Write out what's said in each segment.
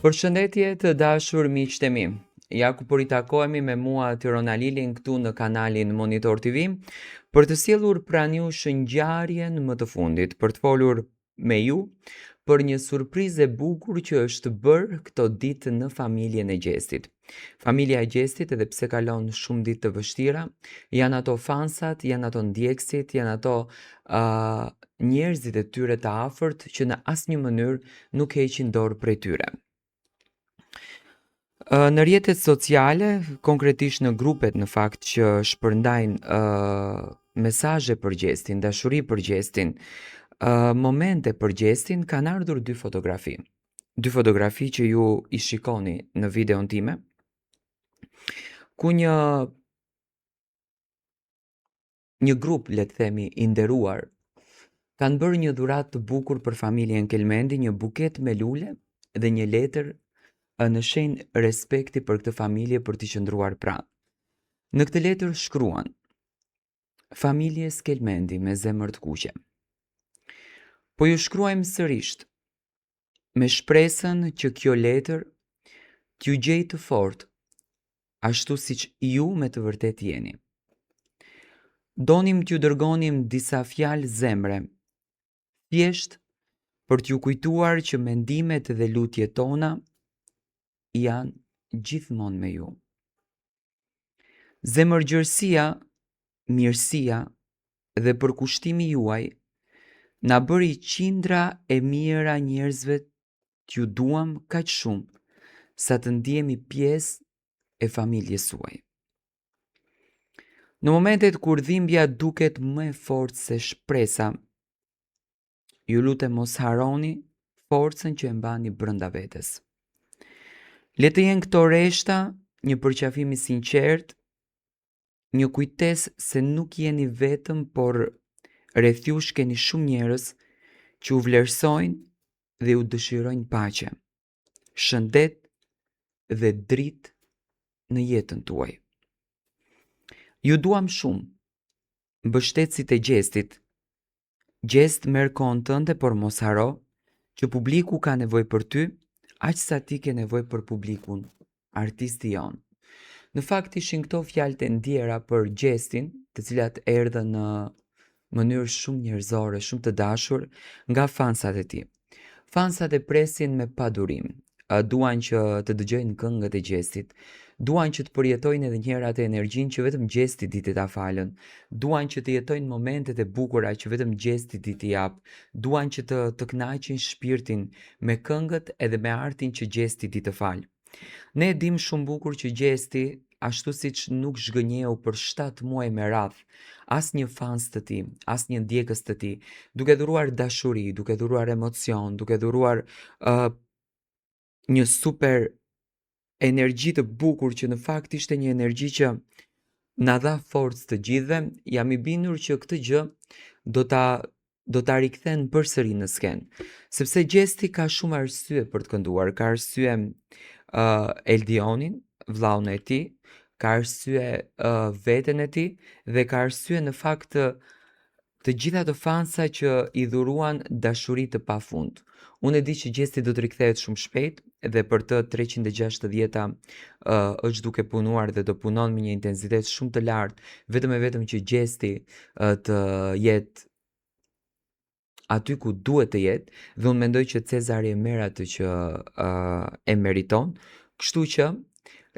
Përshëndetje të dashur miqtë e mi. Ja ku po ritakohemi me mua Tirona Lilin këtu në kanalin Monitor TV për të sjellur pranë jush ngjarjen më të fundit, për të folur me ju për një surprizë e bukur që është bërë këto ditë në familjen e Gjestit. Familja e Gjestit, edhe pse kalon shumë ditë të vështira, janë ato fansat, janë ato ndjekësit, janë ato njerëzit e tyre të afërt që në asnjë mënyrë nuk heqin dorë prej tyre. Në rrjetet sociale, konkretisht në grupet në fakt që shpërndajnë mesazhe për Gjestin, dashuri për Gjestin, momente për Gjestin, kanë ardhur dy fotografi. Dy fotografi që ju i shikoni në videon time, ku një grup, le të themi, i nderuar, kanë bërë një dhuratë të bukur për familjen Kelmendi, një buket me lule dhe një letër në shenjë respekti për këtë familje për t'i qëndruar pranë. Në këtë letër shkruan: familjes Kelmendi me zemër të kuqe. Po ju shkruajmë sërish me shpresën që kjo letër t'ju gjejë të fortë, ashtu siç ju me të vërtet jeni. Donim t'ju dërgonim disa fjalë zemre, thjesht për t'ju kujtuar që mendimet dhe lutjet tona janë gjithmonë me ju. Zemërgjërsia, mirësia dhe përkushtimi juaj na bëri qindra e mira njerëzve t'ju duam kaq shumë sa të ndihemi pjesë e familjes suaj. Në momentet kur dhimbja duket më e fortë se shpresa, ju lutem mos harroni forcën që e mbani brenda vetes. Le të jenë këto reshta një përqafim i sinqert, një kujtesë se nuk jeni vetëm, por rreth jush keni shumë njerëz që u vlerësojnë dhe u dëshirojnë paqe, shëndet dhe dritë në jetën tuaj. Ju duam shumë, mbështetësit e Gjestit. Gjest merr kohën tënde, por mos haro që publiku ka nevojë për ty, aq sa ti ke nevojë për publikun, artisti jon. Në fakt ishin këto fjalët e ndjera për Gjestin, të cilat erdhën në mënyrë shumë njerëzore, shumë të dashur nga fansat e tij. Fansat e presin me padurim. Duan që të dëgjojnë këngët e Gjestit, duan që të përjetojnë edhe një herë atë energjinë që vetëm Gjesti di ta falën, duan që të jetojnë momentet e bukura që vetëm Gjesti di t'i jap, duan që të kënaqin shpirtin me këngët edhe me artin që Gjesti di të falë. Ne e dim shumë bukur që Gjesti, ashtu siç nuk zhgënjeu për 7 muaj me radhë asnjë fans të tij, asnjë ndjekës të tij, duke dhuruar dashuri, duke dhuruar emocion, duke dhuruar një super energji të bukur që në fakt ishte një energji që na dha forcë të gjithëve. Jam i bindur që këtë gjë do ta rikthen përsëri në skenë, sepse Gjesti ka shumë arsye për të kënduar, ka arsye Eldionin, vllaun e tij, ka arsye veten e tij dhe ka arsye në fakt të gjitha të fansa që i dhuruan dashuri të pafund. Unë e di që Gjesti do të rikthehet shumë shpejt dhe për të 360 është duke punuar dhe do punon me një intensitet shumë të lartë, vetëm e vetëm që Gjesti të jetë aty ku duhet të jetë, dhe unë mendoj që Cezari e merr atë që e meriton, kështu që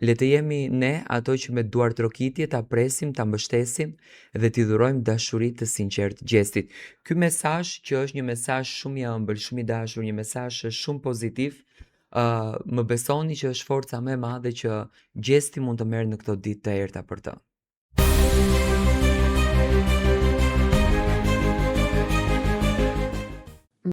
le të jemi ne ato që me duar trokitje ta presim, ta mbështesim dhe t'i dhurojmë dashuri të sinqertë Gjestit. Ky mesazh që është një mesazh shumë i ëmbël, shumë i dashur, një mesazh shumë pozitiv, më besoni që është forca më e madhe që Gjesti mund të merr në këto ditë të errta për të.